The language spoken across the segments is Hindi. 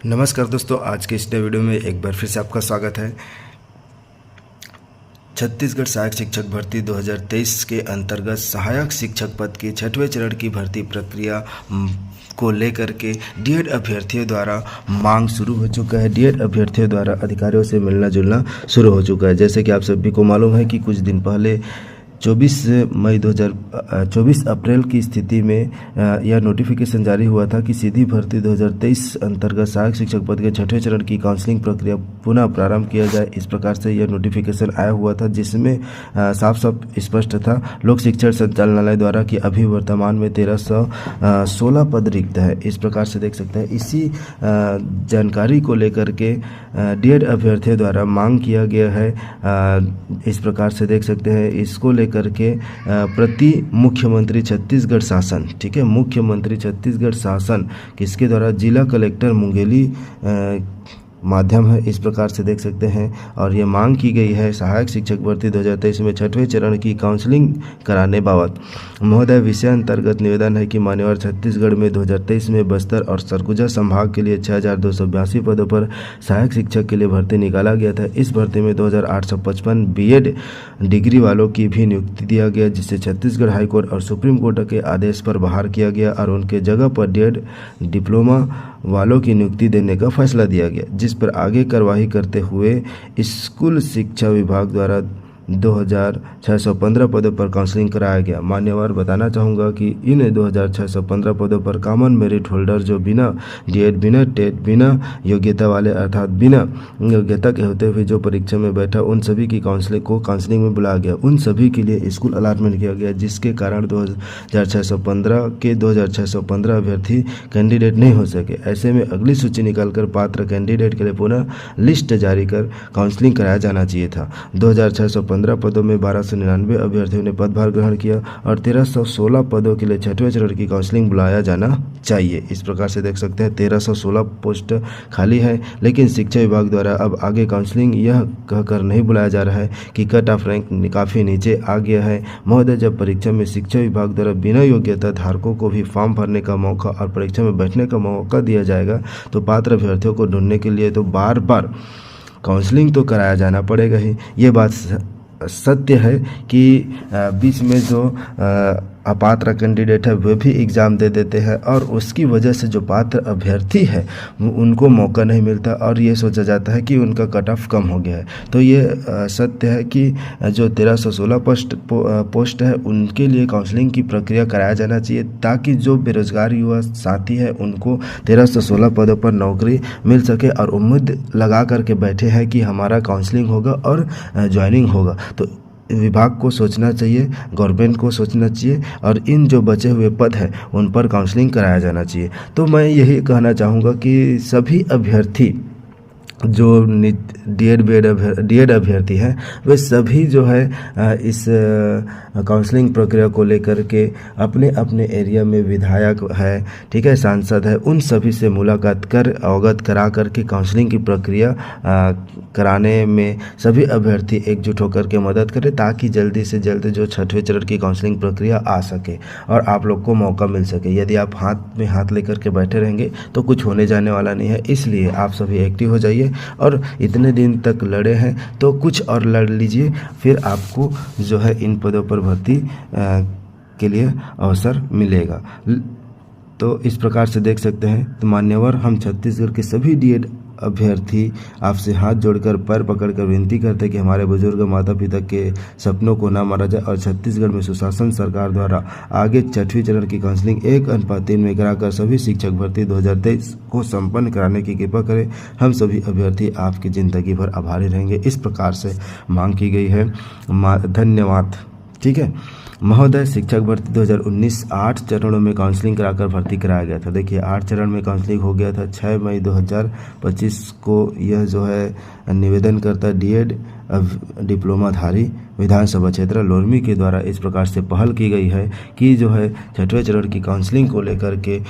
नमस्कार दोस्तों, आज के इस नए वीडियो में एक बार फिर से आपका स्वागत है। छत्तीसगढ़ सहायक शिक्षक भर्ती 2023 के अंतर्गत सहायक शिक्षक पद के 6वें चरण की भर्ती प्रक्रिया को लेकर के डीएड अभ्यर्थियों द्वारा मांग शुरू हो चुका है। डीएड अभ्यर्थियों द्वारा अधिकारियों से मिलना जुलना शुरू हो चुका है। जैसे कि आप सभी को मालूम है कि कुछ दिन पहले 24 अप्रैल की स्थिति में यह नोटिफिकेशन जारी हुआ था कि सीधी भर्ती 2023 अंतर्गत सहायक शिक्षक पद के 6वें चरण की काउंसलिंग प्रक्रिया पुनः प्रारंभ किया जाए। इस प्रकार से यह नोटिफिकेशन आया हुआ था, जिसमें साफ साफ स्पष्ट था लोक शिक्षण संचालनालय द्वारा कि अभी वर्तमान में 1316 पद रिक्त है। इस प्रकार से देख सकते हैं। इसी जानकारी को लेकर के डीएड अभ्यर्थियों द्वारा मांग किया गया है। इस प्रकार से देख सकते हैं। इसको करके प्रति मुख्यमंत्री छत्तीसगढ़ शासन, ठीक है, मुख्यमंत्री छत्तीसगढ़ शासन किसके द्वारा, जिला कलेक्टर मुंगेली माध्यम है। इस प्रकार से देख सकते हैं। और ये मांग की गई है सहायक शिक्षक भर्ती 2023 में 6वें चरण की काउंसलिंग कराने बाबत। महोदय, विषय अंतर्गत निवेदन है कि मान्यवर छत्तीसगढ़ में 2023 में बस्तर और सरगुजा संभाग के लिए 6282 पदों पर सहायक शिक्षक के लिए भर्ती निकाला गया था। इस भर्ती में 2855 बीएड डिग्री वालों की भी नियुक्ति दिया गया, जिसे छत्तीसगढ़ हाईकोर्ट और सुप्रीम कोर्ट के आदेश पर बहाल किया गया और उनके जगह पर डीएड डिप्लोमा वालों की नियुक्ति देने का फैसला दिया गया, जिस पर आगे कार्यवाही करते हुए स्कूल शिक्षा विभाग द्वारा 2615 पदों पर काउंसलिंग कराया गया। मान्यवर, बताना चाहूँगा कि इन 2615 पदों पर कॉमन मेरिट होल्डर जो बिना डीएड, बिना टेट, बिना योग्यता वाले अर्थात बिना योग्यता के होते हुए जो परीक्षा में बैठा, उन सभी की काउंसलिंग में बुलाया गया। उन सभी के लिए स्कूल अलॉटमेंट किया गया, जिसके कारण 2615 अभ्यर्थी कैंडिडेट नहीं हो सके। ऐसे में अगली सूची निकालकर पात्र कैंडिडेट के लिए पुनः लिस्ट जारी कर काउंसलिंग कराया जाना चाहिए था। 2615 पदों में 1299 अभ्यर्थियों ने पदभार ग्रहण किया और 1316 पदों के लिए 6वें चरण की काउंसलिंग बुलाया जाना चाहिए। इस प्रकार से देख सकते हैं 1316 पोस्ट खाली है, लेकिन शिक्षा विभाग द्वारा अब आगे काउंसलिंग यह कहकर नहीं बुलाया जा रहा है कि कट ऑफ रैंक काफ़ी नीचे आ गया है। महोदय, जब परीक्षा में शिक्षा विभाग द्वारा बिना योग्यता धारकों को भी फॉर्म भरने का मौका और परीक्षा में बैठने का मौका दिया जाएगा, तो पात्र अभ्यर्थियों को ढूंढने के लिए तो बार बार काउंसलिंग तो कराया जाना पड़ेगा ही। ये बात सत्य है कि बीच में जो अपात्र कैंडिडेट है वे भी एग्ज़ाम दे देते हैं और उसकी वजह से जो पात्र अभ्यर्थी है उनको मौका नहीं मिलता और ये सोचा जाता है कि उनका कट ऑफ कम हो गया है। तो ये सत्य है कि जो 1316 पोस्ट है उनके लिए काउंसलिंग की प्रक्रिया कराया जाना चाहिए, ताकि जो बेरोजगार युवा साथी है उनको 1316 पदों पर नौकरी मिल सके और उम्मीद लगा करके बैठे हैं कि हमारा काउंसलिंग होगा और ज्वाइनिंग होगा। तो विभाग को सोचना चाहिए, गवर्नमेंट को सोचना चाहिए और इन जो बचे हुए पद हैं उन पर काउंसलिंग कराया जाना चाहिए। तो मैं यही कहना चाहूँगा कि सभी अभ्यर्थी जो डीएड अभ्यर्थी हैं वे सभी जो है इस काउंसलिंग प्रक्रिया को लेकर के अपने अपने एरिया में विधायक है, ठीक है, सांसद है, उन सभी से मुलाकात कर अवगत करा करके काउंसलिंग की प्रक्रिया कराने में सभी अभ्यर्थी एकजुट होकर के मदद करें, ताकि जल्दी से जल्द जो 6वें चरण की काउंसलिंग प्रक्रिया आ सके और आप लोग को मौका मिल सके। यदि आप हाथ में हाथ लेकर के बैठे रहेंगे तो कुछ होने जाने वाला नहीं है। इसलिए आप सभी एक्टिव हो जाइए और इतने दिन तक लड़े हैं तो कुछ और लड़ लीजिए, फिर आपको जो है इन पदों पर भर्ती के लिए अवसर मिलेगा। तो इस प्रकार से देख सकते हैं। तो मान्यवर, हम छत्तीसगढ़ के सभी डीएड अभ्यर्थी आपसे हाथ जोड़कर पैर पकड़कर विनती करते हैं कि हमारे बुजुर्ग माता पिता के सपनों को ना मारा जाए और छत्तीसगढ़ में सुशासन सरकार द्वारा आगे 6वें चरण की काउंसलिंग 1:3 में कराकर सभी शिक्षक भर्ती 2023 को संपन्न कराने की कृपा करें। हम सभी अभ्यर्थी आपकी ज़िंदगी भर आभारी रहेंगे। इस प्रकार से मांग की गई है। धन्यवाद। ठीक है महोदय, शिक्षक भर्ती 2019 8 चरणों में काउंसलिंग कराकर भर्ती कराया गया था। देखिए 8 चरण में काउंसलिंग हो गया था। 6 मई 2025 को यह जो है निवेदन करता डीएड डिप्लोमाधारी विधानसभा क्षेत्र लोरमी के द्वारा इस प्रकार से पहल की गई है कि जो है 6वें चरण की काउंसलिंग को लेकर के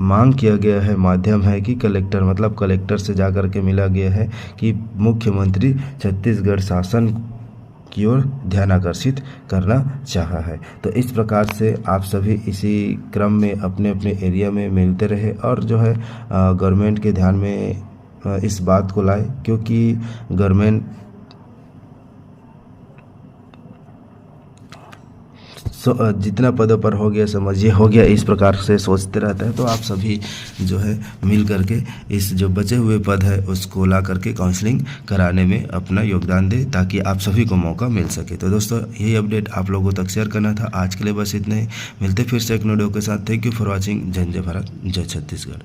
मांग किया गया है। माध्यम है कि कलेक्टर से जाकर के मिला गया है कि मुख्यमंत्री छत्तीसगढ़ शासन की ओर ध्यान आकर्षित करना चाहा है। तो इस प्रकार से आप सभी इसी क्रम में अपने अपने एरिया में मिलते रहे और जो है गवर्नमेंट के ध्यान में इस बात को लाए, क्योंकि गवर्नमेंट जितना पदों पर हो गया समझिए हो गया, इस प्रकार से सोचते रहता है। तो आप सभी जो है मिल करके इस जो बचे हुए पद है उसको ला करके काउंसलिंग कराने में अपना योगदान दें, ताकि आप सभी को मौका मिल सके। तो दोस्तों यही अपडेट आप लोगों तक शेयर करना था। आज के लिए बस इतना ही, मिलते फिर से एक नए वीडियो के साथ। Thank you for watching. जय जय भारत, जय छत्तीसगढ़।